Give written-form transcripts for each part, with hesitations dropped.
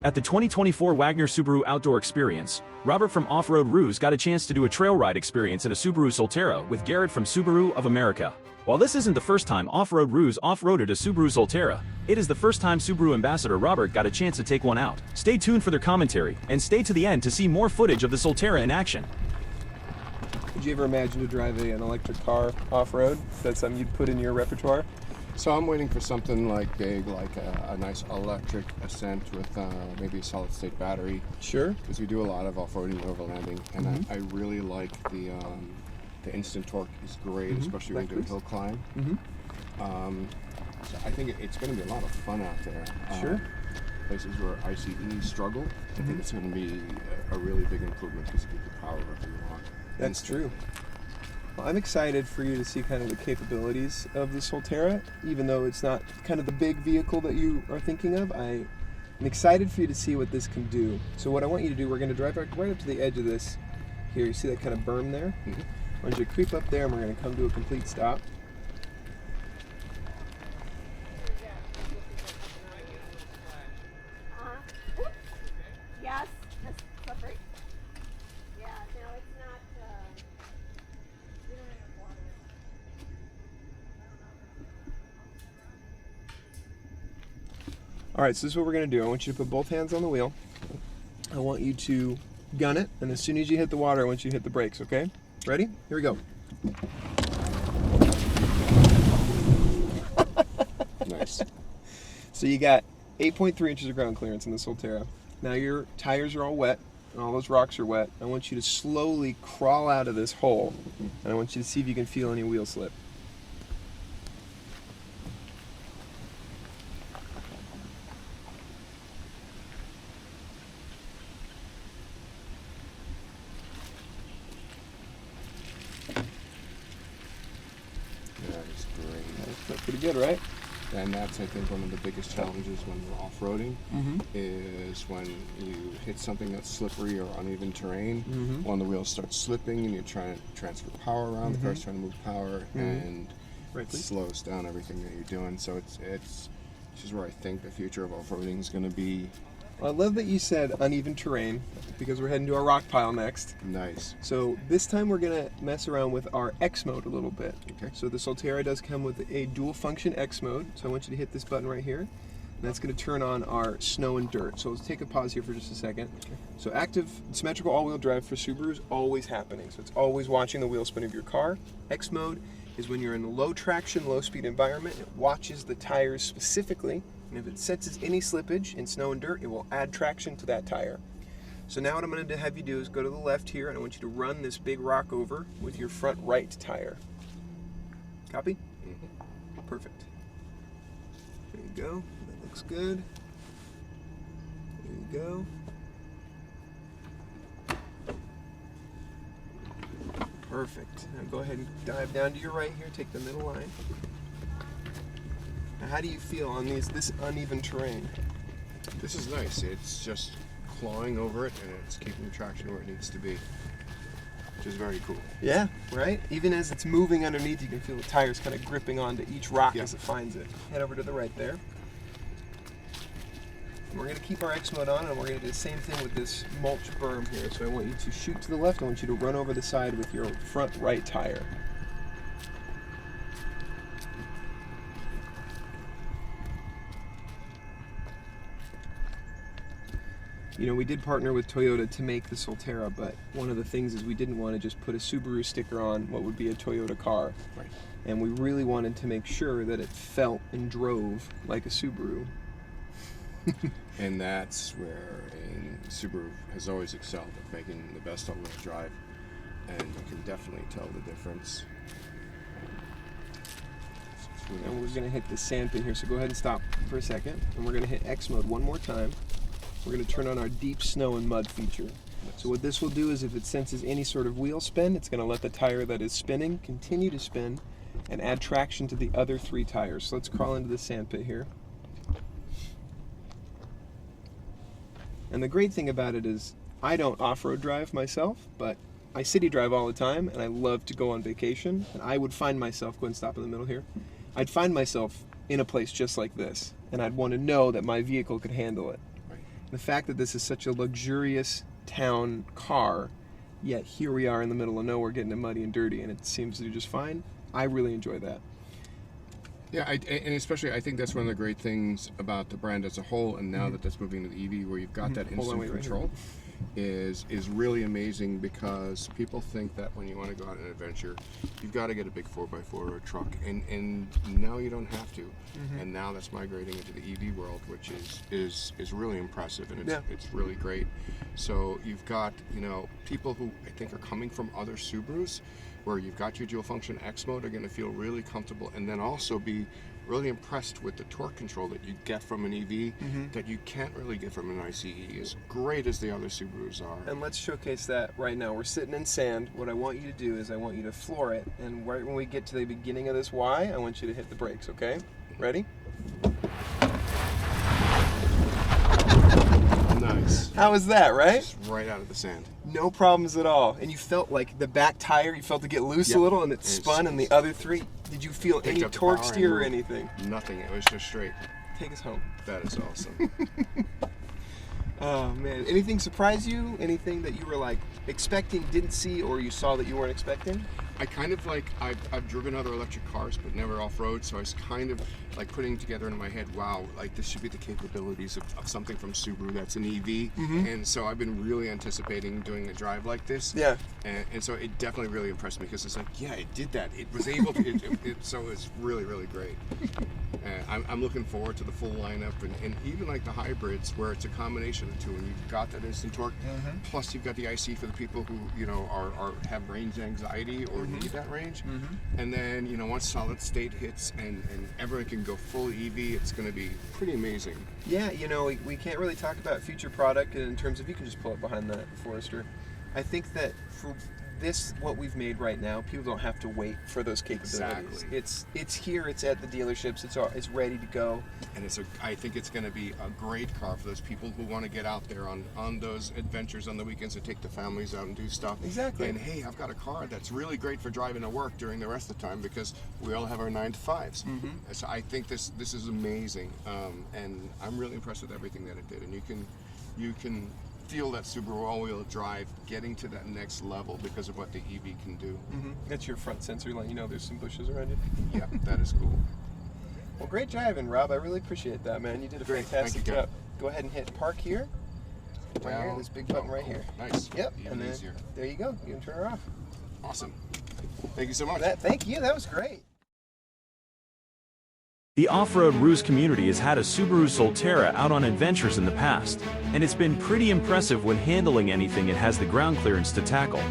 At the 2024 Wagner Subaru Outdoor Experience, Robert from Off Road Roos got a chance to do a trail ride experience in a Subaru Solterra with Garrett from Subaru of America. While this isn't the first time Off Road Roos off-roaded a Subaru Solterra, it is the first time Subaru ambassador Robert got a chance to take one out. Stay tuned for their commentary, and stay to the end to see more footage of the Solterra in action. Would you ever imagine to drive an electric car off-road? That's something you'd put in your repertoire? So I'm waiting for something like big, like a nice electric Ascent with maybe a solid-state battery. Sure. Because we do a lot of off-roading, overlanding, and I really like the instant torque is great, especially when you do a hill climb. So I think it's going to be a lot of fun out there. Sure. Places where ICE struggle, I think it's going to be a really big improvement because you get the power wherever you want. That's true. Well, I'm excited for you to see kind of the capabilities of the Solterra, even though it's not kind of the big vehicle that you are thinking of. I'm excited for you to see what this can do. So what I want you to do, we're going to drive right up to the edge of this. Here, you see that kind of berm there? I want you to creep up there and we're going to come to a complete stop. Yes, that's separate. Yeah, no, it's not, we don't have water. All right, so this is what we're going to do. I want you to put both hands on the wheel. I want you to gun it, and as soon as you hit the water, I want you to hit the brakes, okay? Ready? Here we go. Nice. So you got 8.3 inches of ground clearance in the Solterra. Now your tires are all wet, and all those rocks are wet. I want you to slowly crawl out of this hole, and I want you to see if you can feel any wheel slip. That is great. That's pretty good, right? And that's, I think, one of the biggest challenges when you're off-roading is when you hit something that's slippery or uneven terrain. One of the wheels starts slipping and you're trying to transfer power around, the car's trying to move power, and it slows down everything that you're doing. So this is where I think the future of off-roading is going to be. Well, I love that you said uneven terrain, because we're heading to our rock pile next. Nice. So this time we're going to mess around with our X mode a little bit. Okay. So the Solterra does come with a dual function X mode. So I want you to hit this button right here. And that's going to turn on our snow and dirt. So let's take a pause here for just a second. Okay. So active symmetrical all-wheel drive for Subaru is always happening. So it's always watching the wheel spin of your car. X mode is when you're in a low traction, low speed environment. It watches the tires specifically. And if it senses any slippage in snow and dirt, it will add traction to that tire. So now what I'm going to have you do is go to the left here, and I want you to run this big rock over with your front right tire. Copy? Perfect. There you go. That looks good. There you go. Perfect. Now go ahead and dive down to your right here. Take the middle line. Now how do you feel on this uneven terrain? This is nice. It's just clawing over it and it's keeping traction where it needs to be, which is very cool. Yeah, right? Even as it's moving underneath, you can feel the tires kind of gripping onto each rock as it finds it. Head over to the right there. And we're going to keep our X mode on, and we're going to do the same thing with this mulch berm here. So I want you to shoot to the left. I want you to run over the side with your front right tire. You know, we did partner with Toyota to make the Solterra, but one of the things is we didn't want to just put a Subaru sticker on what would be a Toyota car. Right. And we really wanted to make sure that it felt and drove like a Subaru. And that's where Subaru has always excelled at making the best all-wheel drive, and you can definitely tell the difference. And we're going to hit the sandpit here, so go ahead and stop for a second. And we're going to hit X mode one more time. We're going to turn on our deep snow and mud feature. So what this will do is if it senses any sort of wheel spin, it's going to let the tire that is spinning continue to spin and add traction to the other three tires. So let's crawl into the sandpit here. And the great thing about it is I don't off-road drive myself, but I city drive all the time, and I love to go on vacation. And I would find myself, go ahead and stop in the middle here, I'd find myself in a place just like this, and I'd want to know that my vehicle could handle it. The fact that this is such a luxurious town car, yet here we are in the middle of nowhere getting it muddy and dirty, and it seems to do just fine. I really enjoy that. Yeah, and especially I think that's one of the great things about the brand as a whole, and now that that's moving to the EV, where you've got that instant control, is really amazing, because people think that when you want to go out on an adventure, you've got to get a big 4x4 or a truck, and now you don't have to. And now that's migrating into the EV world, which is really impressive, and it's really great. So you've got, you know, people who I think are coming from other Subarus, where you've got your dual function X mode, are going to feel really comfortable, and then also be really impressed with the torque control that you get from an EV that you can't really get from an ICE, as great as the other Subarus are. And let's showcase that right now. We're sitting in sand. What I want you to do is I want you to floor it, and right when we get to the beginning of this Y, I want you to hit the brakes, okay? Ready? Nice. How was that, right? Just right out of the sand. No problems at all. And you felt like the back tire, you felt it get loose a little, and it spun, and the other three, did you feel any torque steer or anything? Nothing. It was just straight. Take us home. That is awesome. Oh man, anything surprise you? Anything that you were like expecting, didn't see, or you saw that you weren't expecting? I kind of like, I've driven other electric cars, but never off-road, so I was kind of like putting together in my head, wow, like this should be the capabilities of something from Subaru that's an EV, and so I've been really anticipating doing a drive like this. Yeah. And so it definitely really impressed me, because it's like, yeah, it did that. It was able to, so it's really, really great. I'm looking forward to the full lineup, and even like the hybrids, where it's a combination of the two, and you've got that instant torque, plus you've got the IC for the people who, you know, are have range anxiety or need that range, and then, you know, once solid state hits and everyone can go full EV, it's going to be pretty amazing. Yeah, you know, we can't really talk about future product in terms of, you can just pull it behind that, Forrester. I think that for this, what we've made right now, people don't have to wait for those capabilities. Exactly. It's here, it's at the dealerships, it's ready to go. And I think it's going to be a great car for those people who want to get out there on those adventures on the weekends, to take the families out and do stuff. Exactly. And hey, I've got a car that's really great for driving to work during the rest of the time, because we all have our 9-to-5s. So I think this is amazing, and I'm really impressed with everything that it did. And you can feel that Subaru all-wheel drive getting to that next level because of what the EV can do. That's your front sensor, letting you know there's some bushes around you. Yeah, that is cool. Well, great driving, Rob. I really appreciate that, man. You did a fantastic job. Go ahead and hit park here. Right here, this big button right here. Nice. Yep. Even and then easier. there you go. You can turn her off. Awesome. Thank you so much. Thank you. That was great. The Off Road Roos community has had a Subaru Solterra out on adventures in the past, and it's been pretty impressive when handling anything it has the ground clearance to tackle.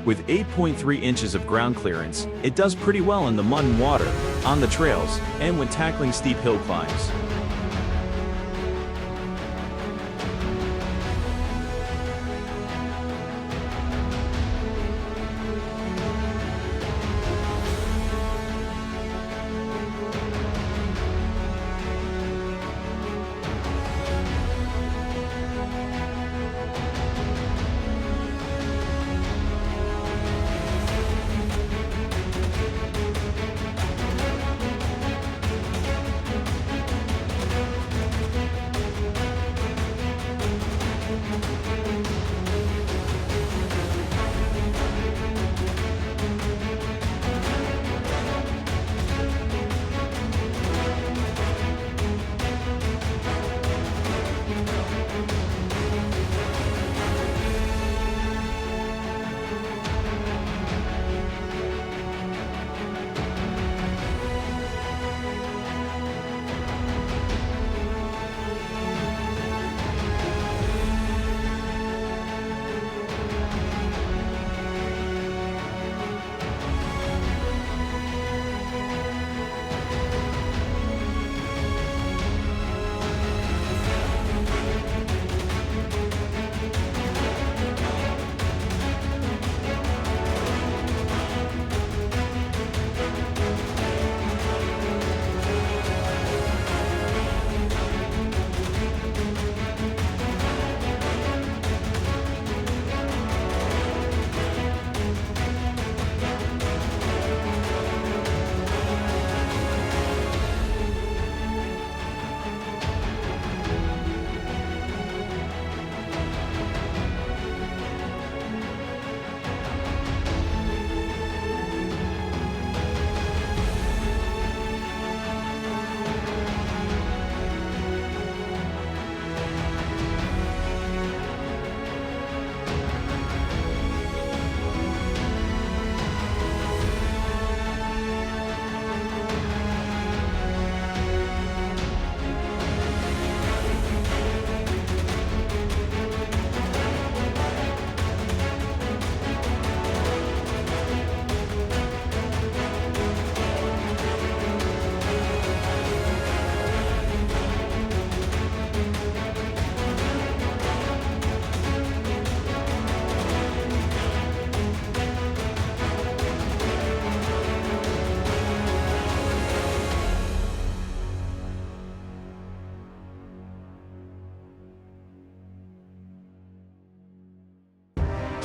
With 8.3 inches of ground clearance, it does pretty well in the mud and water, on the trails, and when tackling steep hill climbs.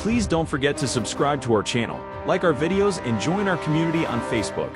Please don't forget to subscribe to our channel, like our videos, and join our community on Facebook.